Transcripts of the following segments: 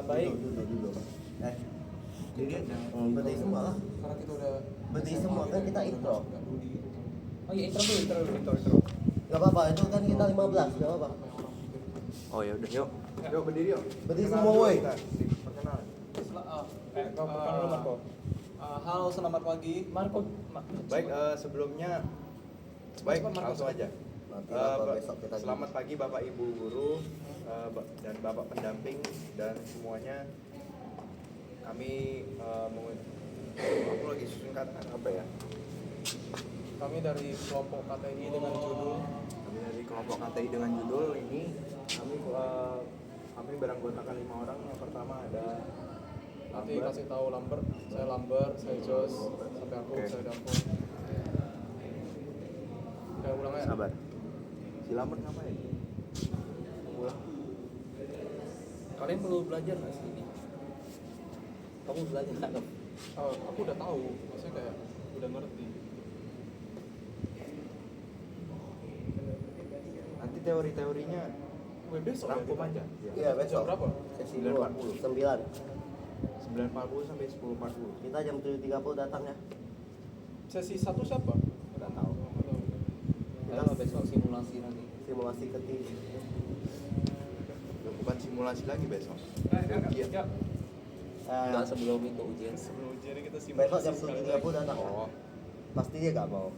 Baik. Dulu. Berdiri semua lah. Karena kita udah Berdiri semua kan kita intro. Oh iya, intro. Gak apa-apa, itu kan kita 15, gak apa-apa. Oh ya udah yuk. Yuk berdiri yuk. Berdiri semua woi. Perkenalan. Perkenalan Marco. Halo, selamat pagi. Marco. Baik, sebelumnya baik Marco, langsung aja. Nanti apa besok kita Selamat pagi Bapak Ibu guru dan Bapak pendamping dan semuanya. Kami aku lagi susun kata apa ya? Kami dari kelompok KTI dengan judul Kami dari kelompok KTI dengan judul ini kami beranggotakan 5 orang. Yang pertama ada nanti Lambert. kasih tahu Lambert, saya Jos, sampai aku, Oke. saya Davo. Kayak ulang ya. Sabar. Si Lambert ngapain? Ulang. Kalian perlu belajar nggak sih ini? Kamu belajar nggak? Aku udah tahu, maksudnya kayak udah ngerti. Nanti teori-teorinya Besok rangkum ya, aja. Iya, besok. Jam berapa? Sesi 9.40. 9. 9.40 sampai 10.40. Kita jam 7.30 datang ya. Sesi 1 siapa? Enggak tahu. Kalau besok simulasi nanti. Simulasi ketiga. Bukan simulasi lagi besok. Ya, ya. Nggak sebelum itu ujian. Sebelum ujian kita simulasi. Besok jam sekali 7.30 lagi. datang. Oh, Pasti dia gak mau.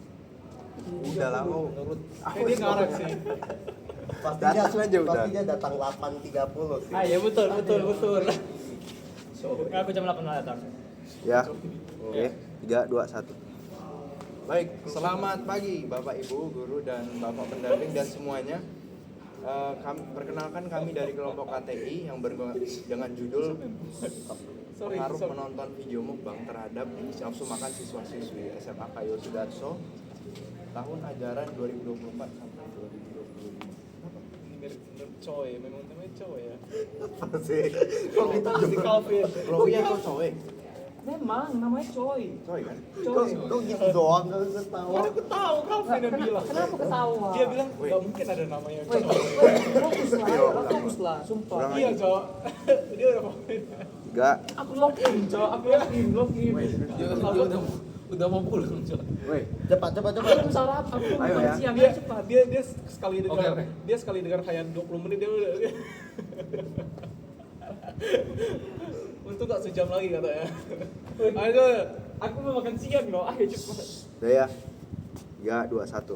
udah lah. Oh, Menurut Kayak dia ngarep sih. Pasti Datang aja udah. Pasti dia datang 8.30 sih. ya betul. Aku jam 8 datang. ya. Oke, 3 2 1. Baik, selamat pagi Bapak Ibu, guru dan Bapak pendamping dan semuanya. Perkenalkan kami dari kelompok KTI yang dengan judul pengaruh menonton video mukbang terhadap nafsu makan siswa-siswi SMA Kayo Sudarso tahun ajaran 2024 sampai 2025. Ini mirip coy, memang namanya coy ya. Apa sih? Kok kita Si Calvin. Logonya kok cowek? Memang namanya Coy. Coy kan? Kok gitu doang gak bisa tahu. Mana aku tahu Calvin yang bilang. Kenapa ketawa? Dia bilang Weh. nggak mungkin ada namanya Woi, coy. fokus lah, sumpah. Kurang Iya lagi. cowok. Dia udah pokoknya. 3. Aku login. Dia udah mau pulang, Cok. Woi, Cepat. Aku salah, aku Ayo makan ya. siang, Dia ayo cepat. dia sekali dengar Oke. dia sekali dengar kayak 20 menit dia udah. Untuk gak sejam lagi katanya. Ayo, Aku mau makan siang loh, ayo cepat. udah ya. 3 2 1.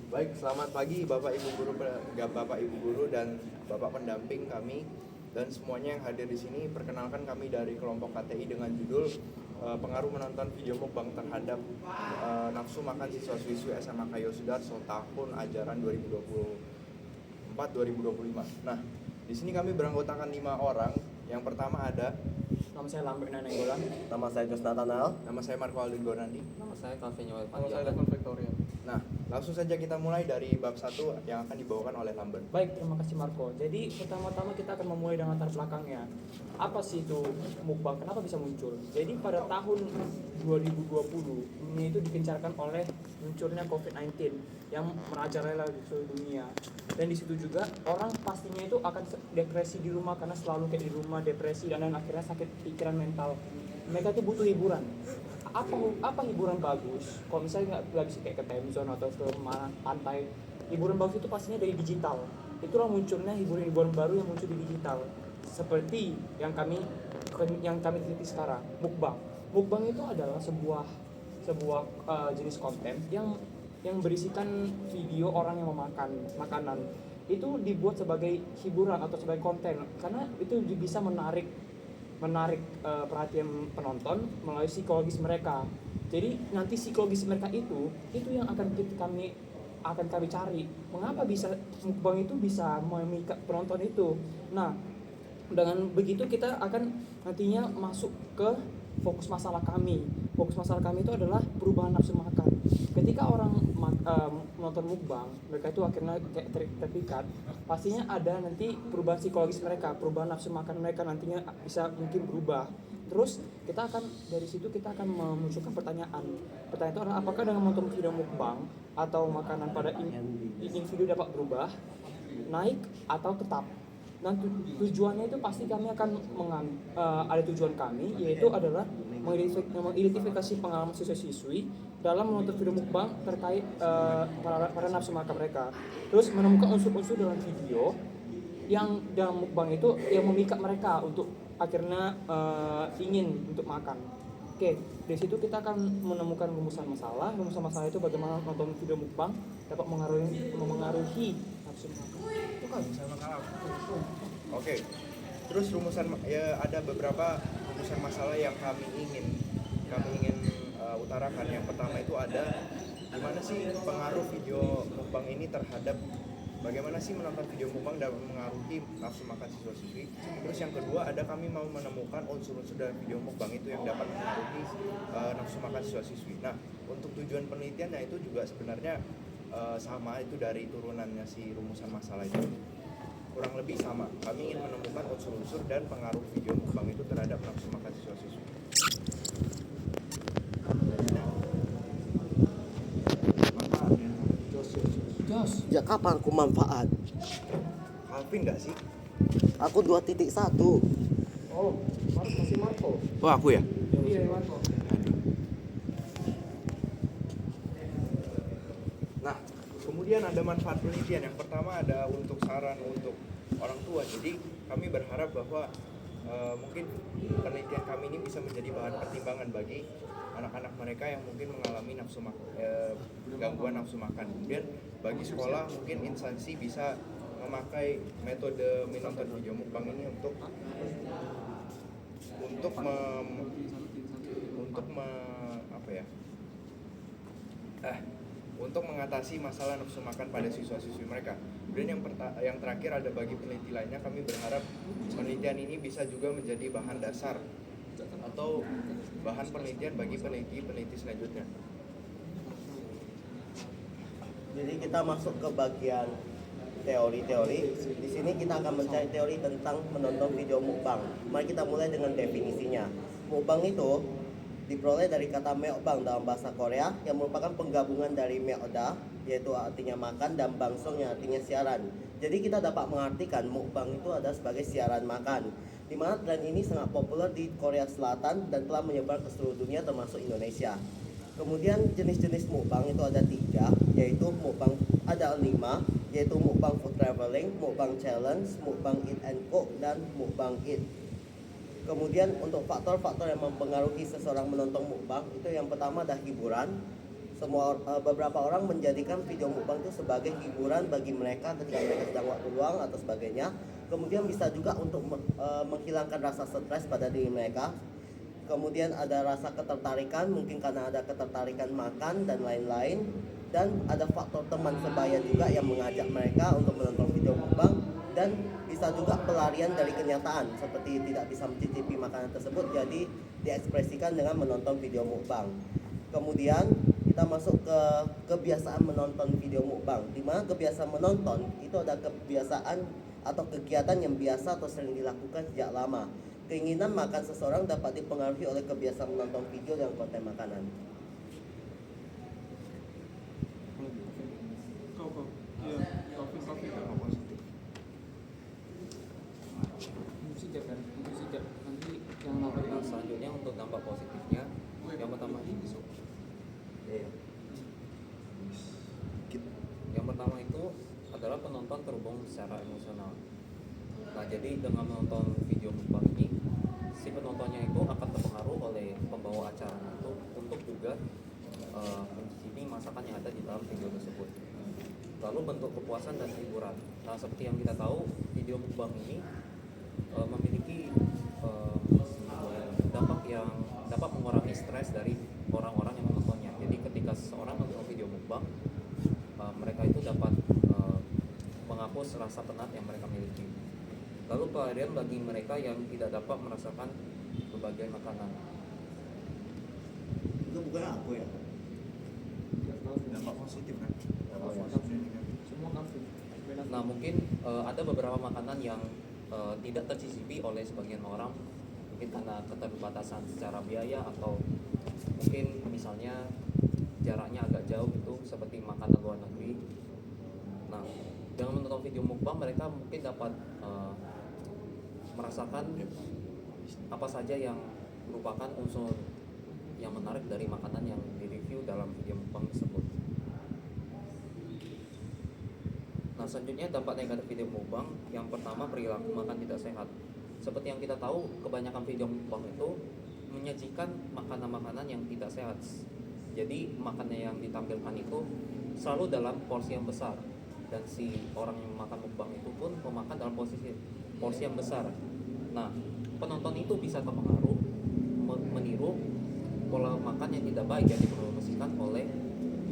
Baik, selamat pagi Bapak Ibu guru, Bapak Ibu guru dan Bapak pendamping kami dan semuanya yang hadir di sini. Perkenalkan kami dari kelompok KTI dengan judul pengaruh menonton video mukbang terhadap nafsu makan siswa-siswi SMA Kayo Sudarso tahun ajaran 2024-2025. Nah, di sini kami beranggotakan 5 orang. Yang pertama ada Nama saya Lambert Nanenggolan. Nama saya Jos Nathanael. nama saya Marco Aldi Gorandi. Nama saya Calvin Yoel kalau saya Panjang. Devon Victoria. Nah, langsung saja kita mulai dari bab 1 yang akan dibawakan oleh Lambert. Baik, terima kasih Marco. Jadi pertama-tama kita akan memulai dengan latar belakangnya. Apa sih itu mukbang? Kenapa bisa muncul? Jadi pada tahun 2020 dunia itu digencarkan oleh munculnya COVID-19 yang merajalela di seluruh dunia. Dan di situ juga orang pastinya itu akan depresi di rumah karena selalu kayak di rumah depresi dan akhirnya sakit pikiran mental. Mereka tuh butuh hiburan. Apa hiburan bagus? Kalau misalnya nggak bisa kayak ke time zone atau ke mana pantai, hiburan bagus itu pastinya dari digital. Itulah munculnya hiburan baru yang muncul di digital. Seperti yang kami teliti sekarang, mukbang. Mukbang itu adalah sebuah jenis konten yang berisikan video orang yang memakan makanan. Itu dibuat sebagai hiburan atau sebagai konten karena itu bisa menarik perhatian penonton melalui psikologis mereka. Jadi nanti psikologis mereka itu yang akan kami cari. Mengapa bisa mukbang itu bisa memikat penonton itu? Nah, dengan begitu kita akan nantinya masuk ke fokus masalah kami. Fokus masalah kami itu adalah perubahan nafsu makan. Ketika orang menonton mukbang, mereka itu akhirnya kayak terpikat. Pastinya ada nanti perubahan psikologis mereka, perubahan nafsu makan mereka nantinya bisa mungkin berubah. Terus dari situ kita akan memunculkan pertanyaan. Pertanyaan itu adalah apakah dengan menonton video mukbang atau makanan pada individu dapat berubah, naik atau tetap? Nah tujuannya itu pasti kami akan ada tujuan kami, yaitu adalah mengidentifikasi pengalaman siswa-siswi dalam menonton video mukbang terkait para nafsu makan mereka. Terus menemukan unsur-unsur dalam video yang dalam mukbang itu yang memikat mereka untuk akhirnya ingin untuk makan. Oke, dari situ kita akan menemukan rumusan masalah. Rumusan masalah itu bagaimana nonton video mukbang dapat mengaruhi nafsu makan. Itu kan Sama kalah. Oke. Terus ya ada beberapa rumusan masalah yang kami ingin utarakan. Yang pertama itu ada gimana sih pengaruh video mukbang ini terhadap bagaimana sih menonton video mukbang dapat mengaruhi nafsu makan siswa-siswi. Terus yang kedua ada kami mau menemukan unsur-unsur dari video mukbang itu yang dapat mengaruhi nafsu makan siswa-siswi. Nah, untuk tujuan penelitiannya itu juga sebenarnya sama, itu dari turunannya si rumusan masalah itu kurang lebih sama. Kami ingin menemukan unsur-unsur dan pengaruh video mukbang itu terhadap nafsu makan siswa-siswi. Jos. Ya kapan aku manfaat? Alvin nggak sih? Aku 2.1. Oh, masih Marco. Oh aku ya? Iya, Marco. Nah, kemudian ada manfaat penelitian. Yang pertama ada untuk saran untuk orang tua. Jadi kami berharap bahwa mungkin penelitian kami ini bisa menjadi bahan pertimbangan bagi anak-anak mereka yang mungkin mengalami gangguan nafsu makan. Kemudian bagi sekolah mungkin instansi bisa memakai metode menonton video mukbang ini untuk untuk mengatasi masalah nafsu makan pada siswa-siswi mereka. Kemudian yang terakhir ada bagi peneliti lainnya, kami berharap penelitian ini bisa juga menjadi bahan dasar atau bahan penelitian bagi peneliti selanjutnya. Jadi kita masuk ke bagian teori-teori. Di sini kita akan mencari teori tentang menonton video mukbang. Mari kita mulai dengan definisinya. Mukbang itu diperoleh dari kata meokbang dalam bahasa Korea yang merupakan penggabungan dari meoda, yaitu artinya makan, dan bangsong yang artinya siaran. Jadi kita dapat mengartikan mukbang itu adalah sebagai siaran makan, di mana tren ini sangat populer di Korea Selatan dan telah menyebar ke seluruh dunia termasuk Indonesia. Kemudian jenis-jenis mukbang itu ada 3, yaitu mukbang ada 5, yaitu mukbang food traveling, mukbang challenge, mukbang eat and cook, dan mukbang eat. Kemudian untuk faktor-faktor yang mempengaruhi seseorang menonton mukbang itu yang pertama adalah hiburan. Beberapa orang menjadikan video mukbang itu sebagai hiburan bagi mereka ketika mereka sedang waktu luang atau sebagainya. Kemudian bisa juga untuk menghilangkan rasa stres pada diri mereka. Kemudian ada rasa ketertarikan, mungkin karena ada ketertarikan makan dan lain-lain. Dan ada faktor teman sebaya juga yang mengajak mereka untuk menonton video mukbang. Dan bisa juga pelarian dari kenyataan, seperti tidak bisa mencicipi makanan tersebut, jadi diekspresikan dengan menonton video mukbang. Kemudian kita masuk ke kebiasaan menonton video mukbang, di mana kebiasaan menonton itu ada kebiasaan atau kegiatan yang biasa atau sering dilakukan sejak lama. Keinginan makan seseorang dapat dipengaruhi oleh kebiasaan menonton video dengan konten makanan. Nah, selanjutnya untuk dampak positifnya, yang pertama itu adalah penonton terhubung secara emosional. Nah, jadi dengan menonton video mukbang ini, si penontonnya itu akan terpengaruh oleh pembawa acara itu untuk juga mencicipi masakan yang ada di dalam video tersebut. Lalu bentuk kepuasan dan hiburan. Nah, seperti yang kita tahu, video mukbang ini memiliki dampak yang dapat mengurangi stres dari orang-orang yang menontonnya. Jadi ketika seseorang menonton video mukbang, mereka itu dapat menghapus rasa penat yang mereka miliki. Lalu pelarian bagi mereka yang tidak dapat merasakan berbagai makanan. Itu bukan aku ya? Dampak positif kan? Semua kampung. Nah, mungkin ada beberapa makanan yang tidak tercicipi oleh sebagian orang, mungkin karena keterbatasan secara biaya atau mungkin misalnya jaraknya agak jauh gitu, seperti makanan luar negeri. Nah, dengan menonton video mukbang mereka mungkin dapat merasakan apa saja yang merupakan unsur yang menarik dari makanan yang direview dalam video mukbang tersebut. Nah, selanjutnya dampak negatif video mukbang. Yang pertama, perilaku makan tidak sehat. Seperti yang kita tahu, kebanyakan video mukbang itu menyajikan makanan-makanan yang tidak sehat. Jadi makanan yang ditampilkan itu selalu dalam porsi yang besar, dan si orang yang makan mukbang itu pun memakan dalam porsi yang besar. Nah, penonton itu bisa terpengaruh meniru pola makan yang tidak baik yang dipromosikan oleh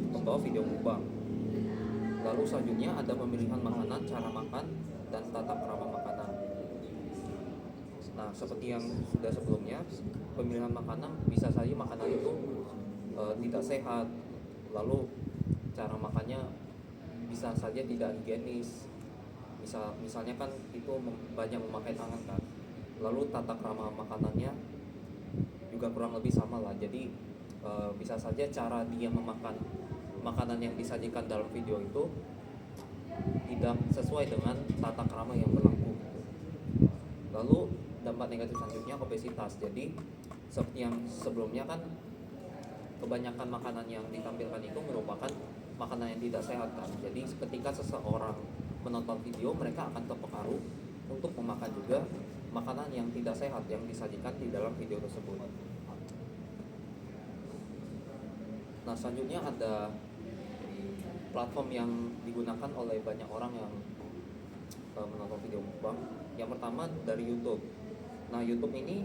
pembawa video mukbang. Lalu selanjutnya ada pemilihan makanan, cara makan, dan tata krama makanan. Nah, seperti yang sudah sebelumnya, pemilihan makanan bisa saja makanan itu tidak sehat, lalu cara makannya bisa saja tidak higienis. Misalnya kan itu banyak memakai tangan kan. Lalu tata krama makanannya juga kurang lebih sama lah. Jadi bisa saja cara dia memakan makanan yang disajikan dalam video itu tidak sesuai dengan tata krama yang berlaku. Lalu dampak negatif selanjutnya obesitas. Jadi seperti yang sebelumnya kan, kebanyakan makanan yang ditampilkan itu merupakan makanan yang tidak sehat kan. Jadi ketika seseorang menonton video, mereka akan terpengaruh untuk memakan juga makanan yang tidak sehat yang disajikan di dalam video tersebut. Nah, selanjutnya ada platform yang digunakan oleh banyak orang yang menonton video mukbang. Yang pertama dari YouTube. Nah, YouTube ini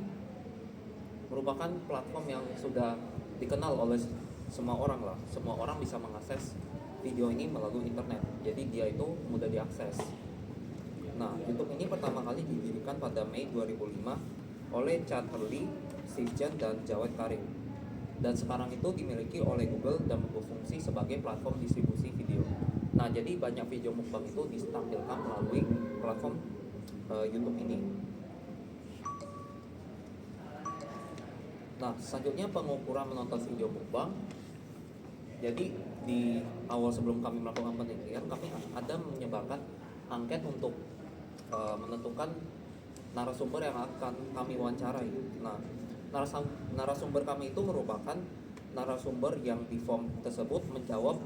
merupakan platform yang sudah dikenal oleh semua orang lah. Semua orang bisa mengakses video ini melalui internet. Jadi dia itu mudah diakses. Nah, YouTube ini pertama kali didirikan pada Mei 2005 oleh Chad Hurley, Steve Chen, dan Jawed Karim. Dan sekarang itu dimiliki oleh Google dan berfungsi sebagai platform distribusi video. Nah, jadi banyak video mukbang itu ditampilkan melalui platform YouTube ini. Nah, selanjutnya pengukuran menonton video mukbang. Jadi di awal sebelum kami melakukan penelitian, kami ada menyebarkan angket untuk menentukan narasumber yang akan kami wawancarai. Nah, narasumber kami itu merupakan narasumber yang di form tersebut menjawab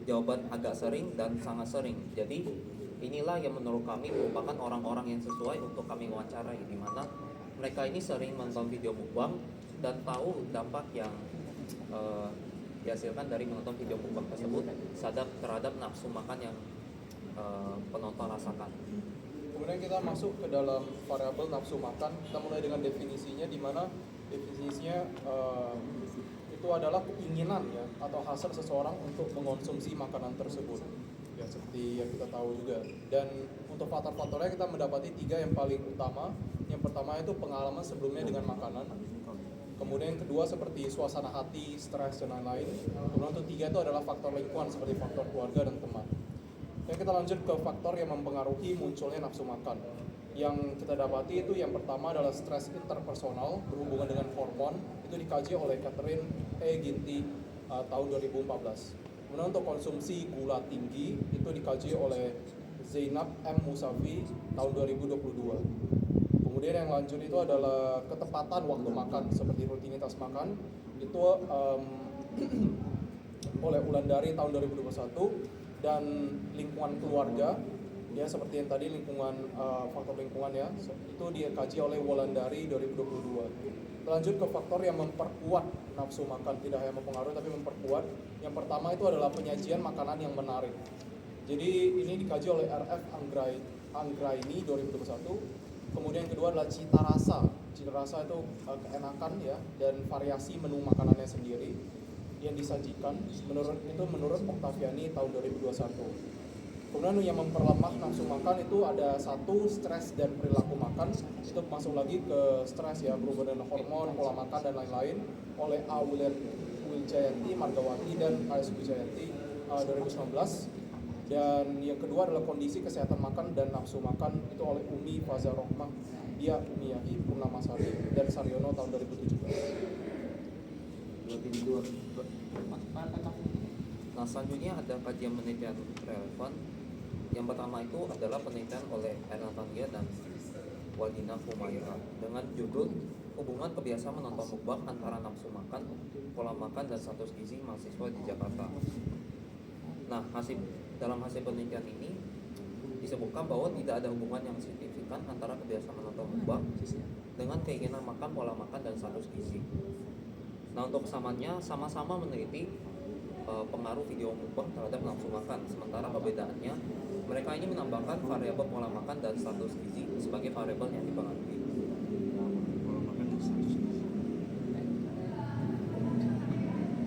jawaban agak sering dan sangat sering. Jadi inilah yang menurut kami merupakan orang-orang yang sesuai untuk kami wawancarai, di mana mereka ini sering menonton video mukbang dan tahu dampak yang dihasilkan dari menonton video mukbang tersebut terhadap nafsu makan yang penonton rasakan. Kemudian kita masuk ke dalam variabel nafsu makan. Kita mulai dengan definisinya, di mana definisinya itu adalah keinginan ya atau hasrat seseorang untuk mengonsumsi makanan tersebut. Ya, seperti yang kita tahu juga. Dan untuk faktor-faktornya kita mendapati 3 yang paling utama. Yang pertama itu pengalaman sebelumnya dengan makanan. Kemudian yang kedua seperti suasana hati, stres, dan lain-lain. Kemudian untuk 3 itu adalah faktor lingkungan seperti faktor keluarga dan teman. Dan kita lanjut ke faktor yang mempengaruhi munculnya nafsu makan. Yang kita dapati itu yang pertama adalah stres interpersonal berhubungan dengan hormon. Itu dikaji oleh Catherine E. Ginty tahun 2014. Kemudian untuk konsumsi gula tinggi itu dikaji oleh Zainab M. Musavi tahun 2022. Kemudian yang lanjut itu adalah ketepatan waktu makan seperti rutinitas makan. Itu oleh Wulandari tahun 2021. Dan lingkungan keluarga, ya seperti yang tadi faktor lingkungan ya, itu dikaji oleh Wulandari 2022. Lanjut ke faktor yang memperkuat nafsu makan, tidak hanya mempengaruhi tapi memperkuat. Yang pertama itu adalah penyajian makanan yang menarik. Jadi ini dikaji oleh RF Anggraini 2021. Kemudian yang kedua adalah cita rasa. Cita rasa itu keenakan ya, dan variasi menu makanannya sendiri yang disajikan menurut Octaviani tahun 2021. Kemudian yang memperlemah nafsu makan itu ada 1, stres dan perilaku makan. Itu masuk lagi ke stres ya, berhubungan dengan hormon, pola makan dan lain-lain oleh A. Wiljayanti, Margawati, dan A.S. Wijayanti 2019. Dan yang kedua adalah kondisi kesehatan makan dan nafsu makan itu oleh Umi Fazar Rohmah, dia Umiyahi, Purnamasari, dan Saryono tahun 2017. Nah, selanjutnya ada kajian penelitian relevan. Yang pertama itu adalah penelitian oleh Ernatania dan Wadina Fumaira dengan judul Hubungan Kebiasaan Menonton Mukbang Antara Nafsu Makan, Pola Makan, dan Status Gizi Mahasiswa di Jakarta. Nah, dalam hasil penelitian ini disebutkan bahwa tidak ada hubungan yang signifikan antara kebiasaan menonton mukbang dengan keinginan makan, pola makan, dan status gizi. Nah, untuk kesamanya sama-sama meneliti pengaruh video mukbang terhadap nafsu makan. Sementara perbedaannya, mereka ini menambahkan variabel pola makan dan status gizi sebagai variabel yang dipengaruhi.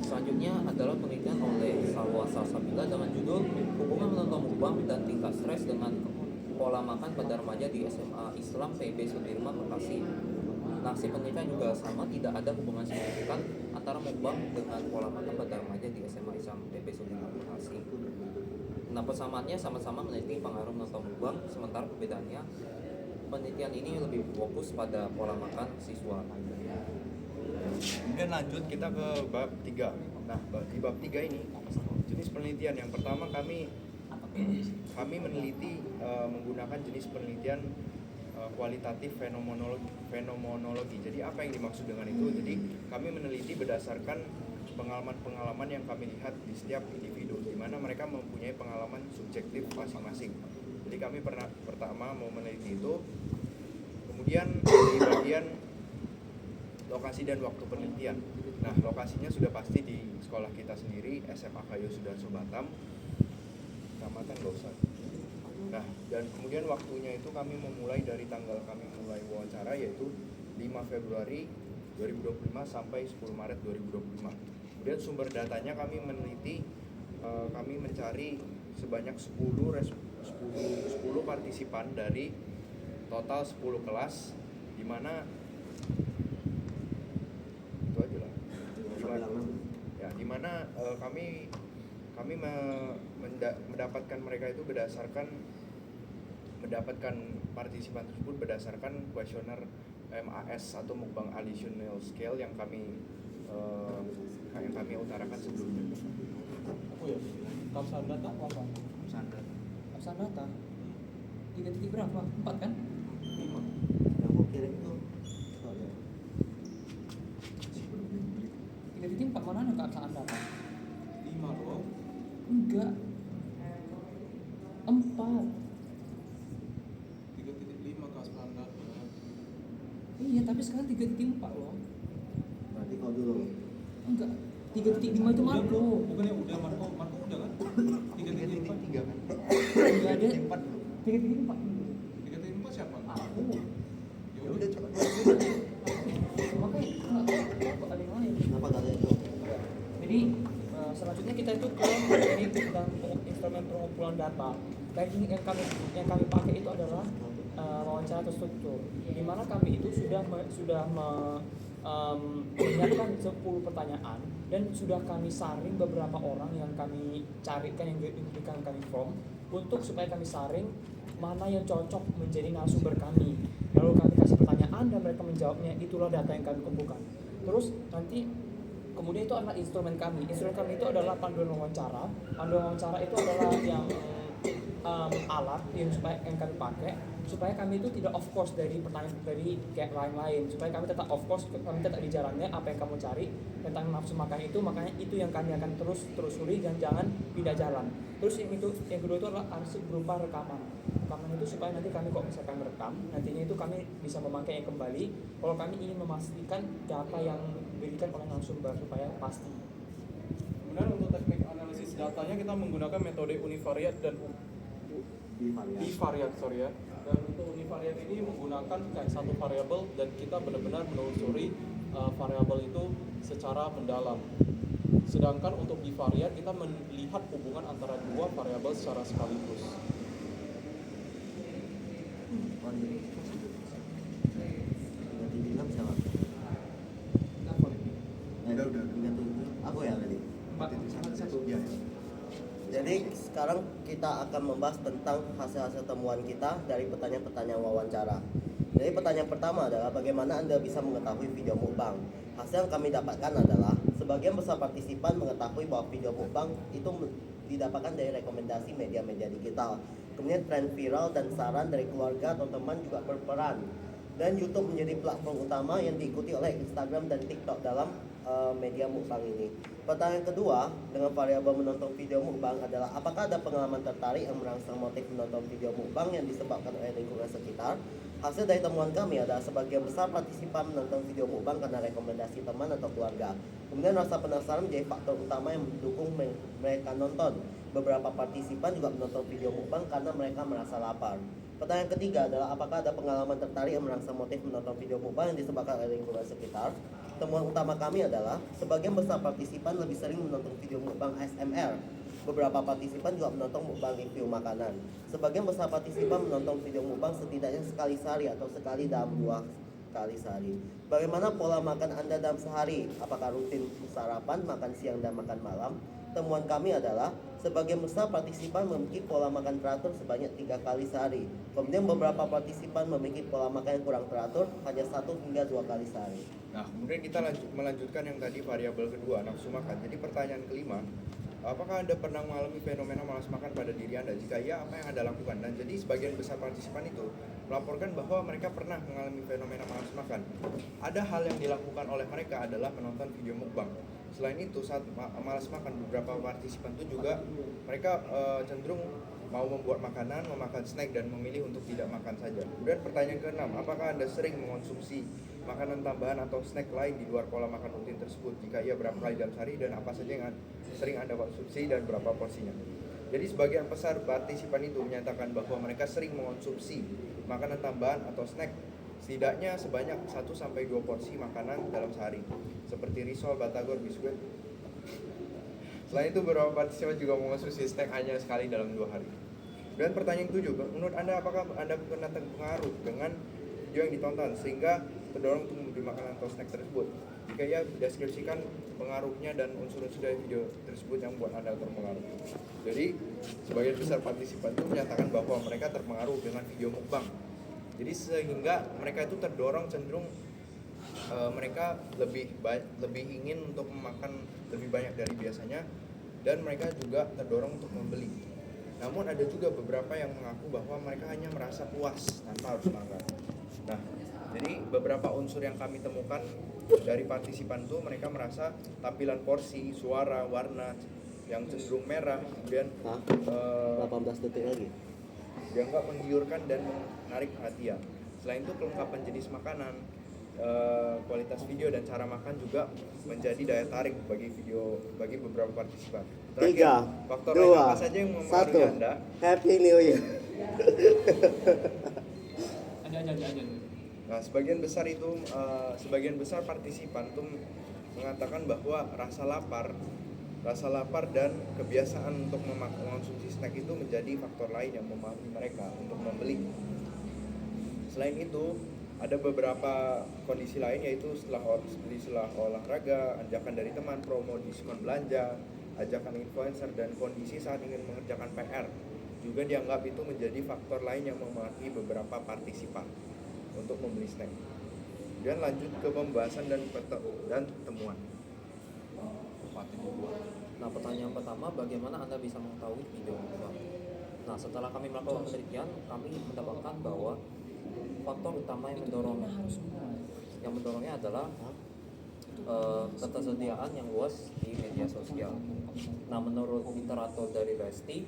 Selanjutnya adalah penelitian oleh Salwa Salsabila dengan judul Hubungan Menonton Mukbang dan Tingkat Stres dengan Pola Makan pada Remaja di SMA Islam PB Sudirman, Bekasi. Nah, si penelitian juga sama, tidak ada hubungan signifikan antara mukbang dengan pola makan pada remaja di SMA Islam PB Sudirman, Bekasi. Nah, persamaannya sama-sama meneliti pengaruh menonton mukbang, sementara perbedaannya penelitian ini lebih fokus pada pola makan siswa. Kemudian lanjut kita ke bab 3. Nah, di bab 3 ini jenis penelitian yang pertama kami meneliti menggunakan jenis penelitian kualitatif fenomenologi. Jadi apa yang dimaksud dengan itu? Jadi kami meneliti berdasarkan pengalaman-pengalaman yang kami lihat di setiap individu, di mana mereka mempunyai pengalaman subjektif masing-masing. Jadi kami pertama mau meneliti itu, kemudian di bagian lokasi dan waktu penelitian. Nah, lokasinya sudah pasti di sekolah kita sendiri, SMA Kayu Sudarso Batam, Kecamatan Gausan. Nah, dan kemudian waktunya itu kami memulai dari tanggal kami mulai wawancara, yaitu 5 Februari 2025 sampai 10 Maret 2025. Kemudian sumber datanya kami meneliti, kami mencari sebanyak 10 partisipan dari total 10 kelas, di mana itu aja lah. Ya, di mana kami mendapatkan mereka itu mendapatkan partisipan tersebut berdasarkan kuesioner MAS atau Mukbang Additional Scale yang kami utarakan sebelumnya. Aku ya, Kamsan data apa? Absen data 3 titik berapa? 4 kan? 5. Yang mau kirim itu 3 titik 4 mana ada keabsahan data? 5 loh. Enggak. 4. 3.5 keabsahan data. Iya, tapi sekarang 3.4 loh. berarti kau dulu. Enggak. 3.5 itu Marco. Bukannya udah Marco udah kan? 3.4. 3 kan? Enggak ada. 4. 3.4. 3.4 siapa? Aku. Ya udah coba. Makanya enggak ada yang lain. Kenapa gak ada itu? Jadi selanjutnya kita itu ke teknik dan instrumen pengumpulan data. Teknik yang kami pakai itu adalah wawancara terstruktur, di mana kami itu sudah menyiapkan 10 pertanyaan dan sudah kami saring beberapa orang yang kami carikan, yang diberikan kami form untuk supaya kami saring mana yang cocok menjadi narasumber kami. Lalu kami kasih pertanyaan dan mereka menjawabnya. Itulah data yang kami kumpulkan. Terus nanti kemudian itu adalah instrumen kami. Instrumen kami itu adalah panduan wawancara. Panduan wawancara itu adalah yang alat yang kami pakai supaya kami itu tidak off course dari pertanyaan dari kayak lain-lain, supaya kami tetap off course, kami tetap di jalannya. Apa yang kamu cari tentang nafsu makan itu, makanya itu yang kami akan terus telusuri dan jangan pindah jalan. Terus yang kedua itu adalah arsip berupa rekaman itu supaya nanti kami kalau misalkan merekam, nantinya itu kami bisa memakai yang kembali kalau kami ingin memastikan data yang diberikan oleh narasumber supaya pasti. Kemudian untuk teknik analisis datanya kita menggunakan metode univariat dan bivariat, ya. Dan untuk univariat ini menggunakan kayak satu variabel dan kita benar-benar menelusuri variabel itu secara mendalam. Sedangkan untuk bivariat kita melihat hubungan antara dua variabel secara sekaligus. Udah. Aku ya tadi. 4.1. Ya. Jadi sekarang kita akan membahas tentang hasil-hasil temuan kita dari pertanyaan-pertanyaan wawancara. Jadi pertanyaan pertama adalah bagaimana Anda bisa mengetahui video mukbang? Hasil yang kami dapatkan adalah sebagian besar partisipan mengetahui bahwa video mukbang itu didapatkan dari rekomendasi media-media digital. Kemudian tren viral dan saran dari keluarga atau teman juga berperan. Dan YouTube menjadi platform utama yang diikuti oleh Instagram dan TikTok dalam media mukbang ini. Pertanyaan kedua dengan variabel menonton video mukbang adalah apakah ada pengalaman tertarik yang merangsang motif menonton video mukbang yang disebabkan oleh lingkungan sekitar? Hasil dari temuan kami adalah sebagian besar partisipan menonton video mukbang karena rekomendasi teman atau keluarga. Kemudian rasa penasaran menjadi faktor utama yang mendukung mereka nonton. Beberapa partisipan juga menonton video mukbang karena mereka merasa lapar. Pertanyaan ketiga adalah apakah ada pengalaman tertarik yang merangsang motif menonton video mukbang yang disebabkan oleh lingkungan sekitar? Temuan utama kami adalah sebagian besar partisipan lebih sering menonton video mukbang ASMR. Beberapa partisipan juga menonton mukbang review makanan. Sebagian besar partisipan menonton video mukbang setidaknya sekali sehari atau sekali dalam 2 kali sehari. Bagaimana pola makan Anda dalam sehari? Apakah rutin sarapan, makan siang, dan makan malam? Temuan kami adalah sebagian besar partisipan memiliki pola makan teratur sebanyak 3 kali sehari. Kemudian beberapa partisipan memiliki pola makan yang kurang teratur hanya 1 hingga 2 kali sehari. Nah, kemudian kita melanjutkan yang tadi variabel kedua, nafsu makan. Jadi pertanyaan kelima, apakah Anda pernah mengalami fenomena malas makan pada diri Anda? Jika iya, apa yang Anda lakukan? Dan jadi sebagian besar partisipan itu melaporkan bahwa mereka pernah mengalami fenomena malas makan. Ada hal yang dilakukan oleh mereka adalah menonton video mukbang. Selain itu, saat malas makan, beberapa partisipan itu juga mereka cenderung mau membuat makanan, memakan snack, dan memilih untuk tidak makan saja. Kemudian pertanyaan keenam, apakah Anda sering mengonsumsi makanan tambahan atau snack lain di luar pola makan rutin tersebut? Jika iya, berapa kali dalam sehari dan apa saja yang sering Anda konsumsi dan berapa porsinya? Jadi sebagian besar partisipan itu menyatakan bahwa mereka sering mengonsumsi makanan tambahan atau snack setidaknya sebanyak 1-2 porsi makanan dalam sehari, seperti risol, batagor, biskuit. Selain itu, beberapa partisipan juga mengonsumsi snack hanya sekali dalam 2 hari. Dan pertanyaan 7, menurut Anda apakah Anda pernah terpengaruh dengan video yang ditonton sehingga terdorong untuk membeli makanan atau snack tersebut? Jika ya, deskripsikan pengaruhnya dan unsur-unsur dari video tersebut yang membuat Anda terpengaruh. Jadi, sebagian besar partisipan itu menyatakan bahwa mereka terpengaruh dengan video mukbang. Jadi sehingga mereka itu terdorong cenderung mereka lebih ingin untuk memakan lebih banyak dari biasanya, dan mereka juga terdorong untuk membeli. Namun ada juga beberapa yang mengaku bahwa mereka hanya merasa puas tanpa harus makan. Nah, jadi beberapa unsur yang kami temukan dari partisipan itu mereka merasa tampilan porsi, suara, warna yang cenderung merah, kemudian 18 detik lagi. dianggap menggiurkan dan menarik perhatian. Selain itu, kelengkapan jenis makanan, kualitas video dan cara makan juga menjadi daya tarik bagi beberapa partisipan. Terakhir, 3, faktor 2, lain apa saja yang mempengaruhi 1. Anda? Happy New Year. Nah, sebagian besar partisipan itu mengatakan bahwa rasa lapar dan kebiasaan untuk mengonsumsi snack itu menjadi faktor lain yang mempengaruhi mereka untuk membeli. Selain itu, ada beberapa kondisi lain, yaitu setelah olahraga, ajakan dari teman, promo diskon belanja, ajakan influencer, dan kondisi saat ingin mengerjakan PR juga dianggap itu menjadi faktor lain yang mempengaruhi beberapa partisipan untuk membeli snack. Dan lanjut ke pembahasan dan temuan. Nah, pertanyaan pertama, bagaimana Anda bisa mengetahui video mukbang? Nah, setelah kami melakukan penelitian, kami mendapatkan bahwa faktor utama yang mendorongnya adalah ketersediaan yang luas di media sosial. Nah, menurut literatur dari Resti,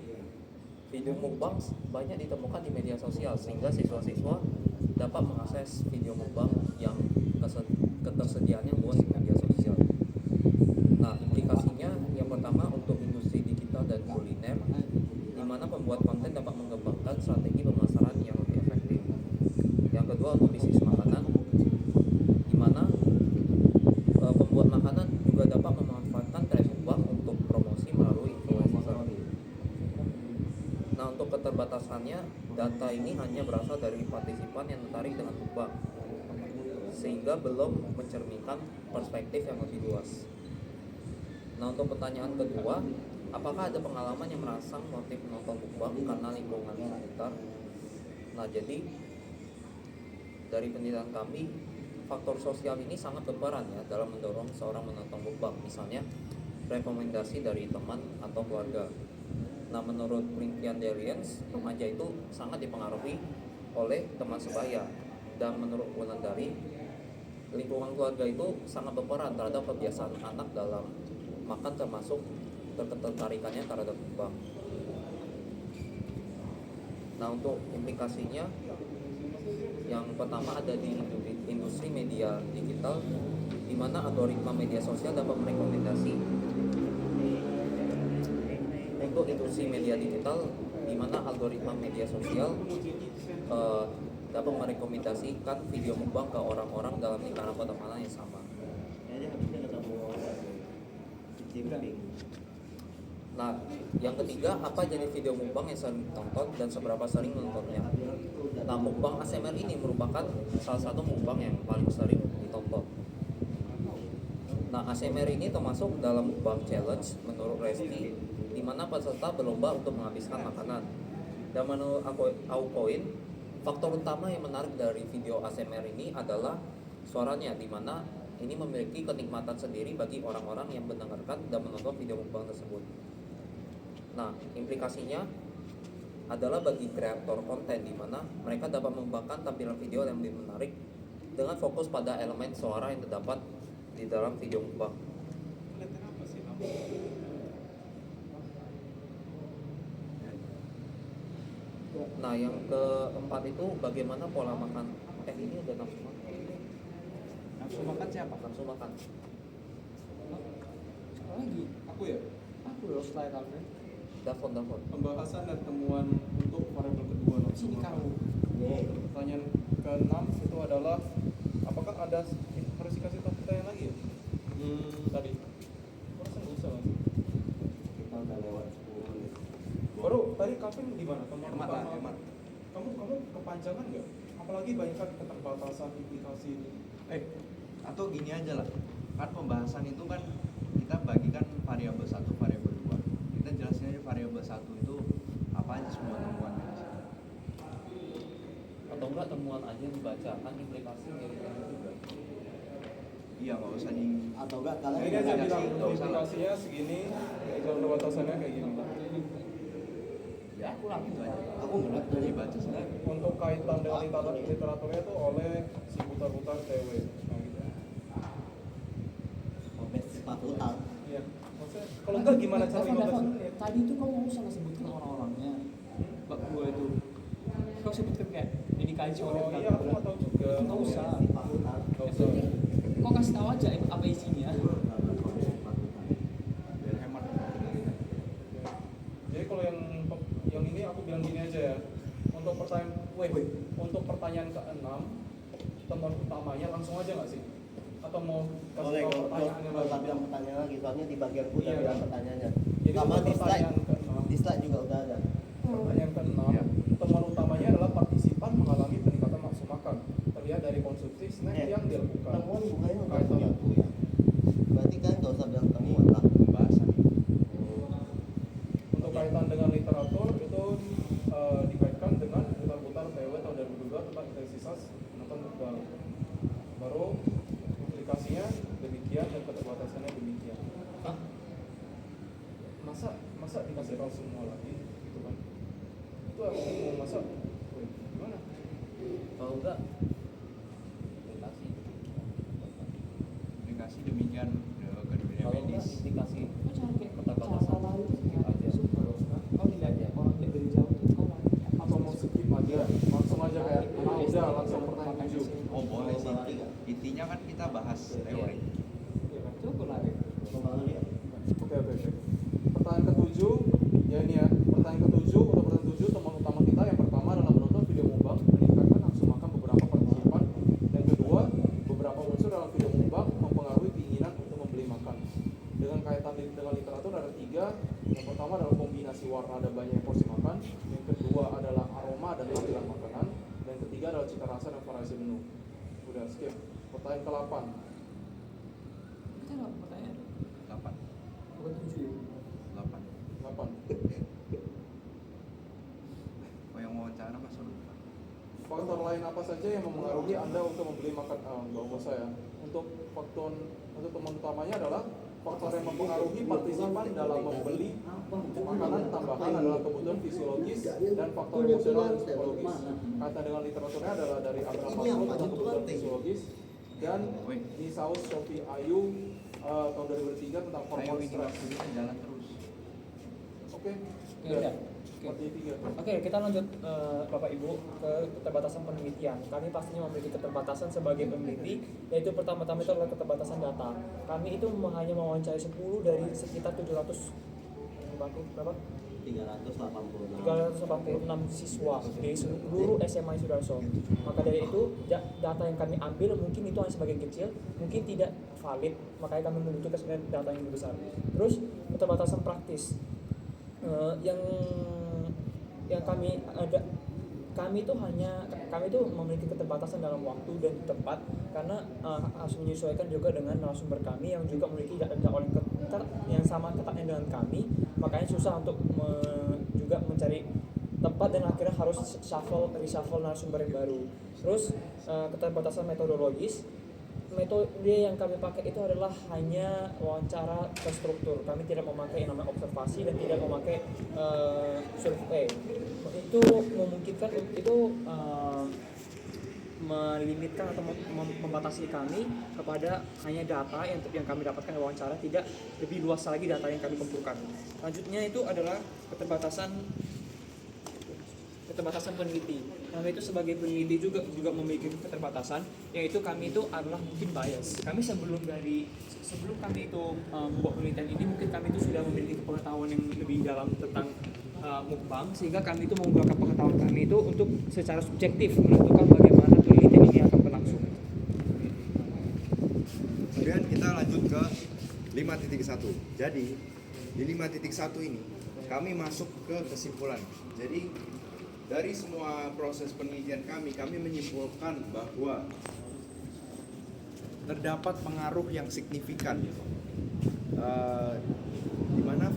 video mukbang banyak ditemukan di media sosial sehingga siswa-siswa dapat mengakses video mukbang yang ketersediaannya luas di media sosial. Nah, implikasinya yang pertama untuk industri digital dan kuliner, di mana pembuat konten dapat mengembangkan strategi pemasaran yang lebih efektif. Yang kedua, untuk bisnis makanan, di mana pembuat makanan juga dapat memanfaatkan tren mukbang untuk promosi melalui influencer. Nah, untuk keterbatasannya, data ini hanya berasal dari partisipan yang tertarik dengan mukbang, sehingga belum mencerminkan perspektif yang lebih luas. Nah, untuk pertanyaan kedua, apakah ada pengalaman yang merangsang motif menonton mukbang karena lingkungan sekitar? Nah, jadi dari penelitian kami, faktor sosial ini sangat berperan ya dalam mendorong seorang menonton mukbang. Misalnya, rekomendasi dari teman atau keluarga. Nah, menurut penelitian Delians, remaja itu sangat dipengaruhi oleh teman sebaya. Dan menurut Wulandari, lingkungan keluarga itu sangat berperan terhadap kebiasaan anak dalam makan, termasuk ketertarikannya terhadap mukbang. Nah, untuk implikasinya, yang pertama ada di industri media digital, di mana algoritma media sosial dapat merekomendasi. Untuk industri media digital, di mana algoritma media sosial dapat merekomendasikan video mukbang ke orang-orang dalam lingkaran pertemanan yang sama. Jadi habisnya ketemu Jinping. Nah, yang ketiga, apa jenis video mukbang yang sering ditonton dan seberapa sering menontonnya? Nah, mukbang ASMR ini merupakan salah satu mukbang yang paling sering ditonton. Nah, ASMR ini termasuk dalam mukbang challenge menurut Resti, di mana peserta berlomba untuk menghabiskan makanan. Dan menurut Aupoint, faktor utama yang menarik dari video ASMR ini adalah suaranya, di mana ini memiliki kenikmatan sendiri bagi orang-orang yang mendengarkan dan menonton video mukbang tersebut. Nah, implikasinya adalah bagi kreator konten, di mana mereka dapat mengembangkan tampilan video yang lebih menarik dengan fokus pada elemen suara yang terdapat di dalam video mukbang. Nah, yang keempat itu bagaimana pola makan. Ini udah nafsu makan. Nafsu makan siapa? Nafsu makan. Lagi, Aku ya, aku loh slide kamu. Telepon. pembahasan dan temuan untuk variabel kedua nafsu Sini makan. kamu. Pertanyaan ke-6 itu adalah apakah ada, harus dikasih tahu pertanyaan lagi ya? Tadi. Masa nggak usah lah. Kita udah lewat 10 menit. Baru tadi Kevin gimana? Teman Hemat lah, hemat. Kamu kepanjangan nggak? Apalagi banyak kan keterbatasan implikasi ini. Atau gini aja lah, kan pembahasan itu kan kita bagikan variabel 1, variabel 2. Kita jelasin aja variabel 1 itu apa aja semua temuannya di situ. Atau enggak temuan aja dibaca, kan implikasi mirip-mirip juga. Iya, nggak usah di Atau enggak kalian Ini aja Iya, bilang sih, nggak usah. implikasinya segini, keterbatasannya kayak gini. ya aku lah gitu aja. Aku berat Jadi dari baca sendiri. Untuk kaitan dengan literaturnya itu oleh si Butar-Butar TW. Nah gitu. sampai 40 tahun. Iya. Maksudnya kalau enggak gimana cara 15 menit? Tadi itu kamu nggak usah sebutkan orang-orangnya. Bak gua itu. Kau sebutkan kayak ini kaji oleh Oh iya, aku nggak tahu juga. Nggak usah. 40 tahun. Nggak Yang usah. penting kau kasih tahu aja apa isinya. Biar hemat. Jadi kalau yang ini aku bilang gini aja ya. Untuk pertanyaan ke-6, temuan utamanya langsung aja nggak sih? Atau mau Boleh, kasih tahu kalau pertanyaannya tak lagi? bilang pertanyaan lagi, soalnya di bagian udah Iya, bilang kan? pertanyaannya. Jadi Sama untuk di slide, pertanyaan ke-6, di slide juga udah ada. pertanyaan ke-6, Iya. temuan utamanya adalah partisipan mengalami peningkatan nafsu makan terlihat dari konsumsi snack yang dilakukan. Temuan bukannya udah Kaitan- punya tuh ya. Berarti kan nggak usah bilang temuan lah. Pembahasan ini. Untuk kaitan dengan literatur itu dikaitkan dengan Butar-Butar TW tahun 2002 tentang intensitas menonton mukbang. Baru implikasinya demikian dan keterbatasannya demikian. Hah? Masa dikasih tahu semua lagi gitu kan? Itu aku mau masa, gimana? Kalau enggak implikasi. Aplikasi demikian ke dunia Kalau enggak medis. implikasi Kau cari kayak keterbatasan cara lain skip aja. Kau dilihat ya orang lihat dari jauh tuh kau Atau mau skip aja, langsung aja kayak udah langsung pertanyaan 7. Oh boleh sih. Intinya kan kita bahas teori. Coba lagi. Kembali dia. Oke. Pertanyaan ke-7, ya ini ya. Pertanyaan ke-7, untuk pertanyaan 7 teman utama kita yang pertama adalah menonton video mukbang meningkatkan nafsu makan beberapa partisipan. Dan kedua, beberapa unsur dalam video mukbang mempengaruhi keinginan untuk membeli makan. Dengan kaitan dengan literatur ada 3. Yang pertama adalah kombinasi warna dan banyak porsi makan. Yang kedua adalah aroma dan tampilan makanan. Dan yang ketiga adalah cita rasa dan variasi menu. Udah skip. Pertanyaan ke-8. Kita nggak pertanyaan. 8. Bukan 7 ya. 8. 8. Oh yang wawancara masuk lupa. Faktor lain apa saja yang mempengaruhi Anda untuk membeli makan? Nggak usah ya. Untuk teman utamanya adalah faktor yang mempengaruhi partisipan dalam membeli makanan tambahan adalah kebutuhan fisiologis dan faktor emosional dan psikologis. Kata dengan literaturnya adalah dari Abraham Maslow tentang kebutuhan fisiologis, dan di Saus Sophie Ayu tahun 2003 tentang hormon stres. Oke, Udah. seperti tiga. Oke, kita lanjut Bapak Ibu ke keterbatasan penelitian. Kami pastinya memiliki keterbatasan sebagai peneliti, yaitu pertama-tama itu adalah keterbatasan data. Kami itu hanya mewawancarai 10 dari sekitar 700 berapa? 386 siswa di seluruh SMA Sudarso. Maka dari itu data yang kami ambil mungkin itu hanya sebagian kecil, mungkin tidak valid, makanya kami membutuhkan sebenarnya data yang lebih besar. Terus keterbatasan praktis. Yang kami itu memiliki keterbatasan dalam waktu dan tempat karena harus menyesuaikan juga dengan narasumber kami yang juga memiliki jadwal yang sama ketatnya dengan kami, makanya susah untuk juga mencari tempat dan akhirnya harus reshuffle narasumber yang baru. Terus keterbatasan metodologis. Metode yang kami pakai itu adalah hanya wawancara terstruktur. Kami tidak memakai yang namanya observasi dan tidak memakai survei. Itu memungkinkan melimitkan atau membatasi kami kepada hanya data yang kami dapatkan dari wawancara, tidak lebih luas lagi data yang kami kumpulkan. Selanjutnya itu adalah keterbatasan peneliti. Kami itu sebagai peneliti juga memiliki keterbatasan, yaitu kami itu adalah mungkin bias. Kami sebelum kami itu membuat penelitian ini, mungkin kami itu sudah memiliki pengetahuan yang lebih dalam tentang mukbang, sehingga kami itu menggunakan pengetahuan kami itu untuk secara subjektif menentukan bagaimana penelitian ini akan berlangsung. Kemudian kita lanjut ke 5.1. Jadi di 5.1 ini kami masuk ke kesimpulan. Jadi dari semua proses penelitian kami menyimpulkan bahwa terdapat pengaruh yang signifikan, di mana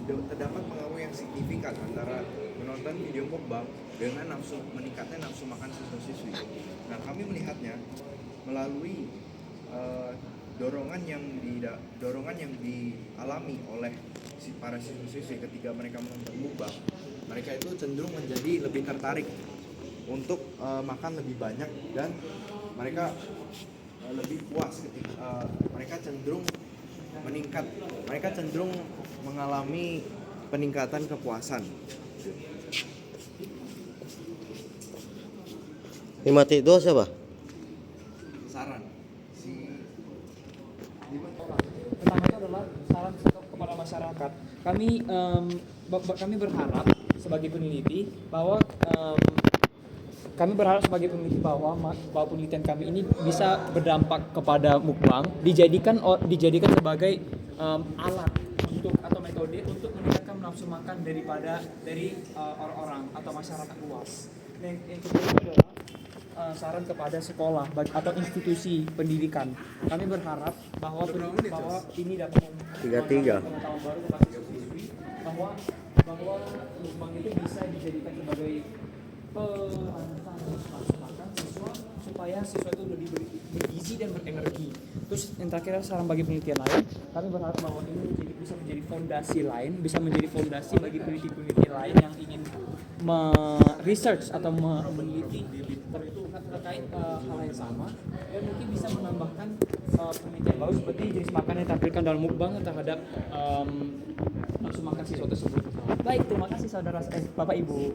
terdapat pengaruh yang signifikan antara menonton video mukbang dengan meningkatnya nafsu makan siswa-siswi. Nah, kami melihatnya melalui dorongan yang dialami oleh para siswa-siswi ketika mereka menonton mukbang. Mereka itu cenderung menjadi lebih tertarik untuk makan lebih banyak, dan mereka lebih puas ketika mereka cenderung meningkat. Mereka cenderung mengalami peningkatan kepuasan. 5.2 siapa? Saran Pertama itu adalah saran kepada masyarakat. Kami berharap sebagai peneliti bahwa penelitian kami ini bisa berdampak kepada mukbang, dijadikan sebagai alat atau metode untuk meningkatkan nafsu makan dari orang-orang atau masyarakat luas. Yang kedua adalah saran kepada sekolah atau institusi pendidikan. Kami berharap bahwa ini dapat memberikan pengetahuan baru kepada siswi bahwa mukbang itu bisa dijadikan sebagai perangsang nafsu makan siswa supaya siswa itu lebih bergizi dan berenergi. Terus yang terakhir saran bagi penelitian lain, kami berharap bahwa ini bisa menjadi fondasi bagi peneliti-peneliti lain yang ingin research atau meneliti terkait hal yang sama, dan mungkin bisa menambahkan penelitian baru seperti jenis makanan yang ditampilkan dalam mukbang terhadap nafsu makan siswa tersebut. Baik, terima kasih Bapak Ibu.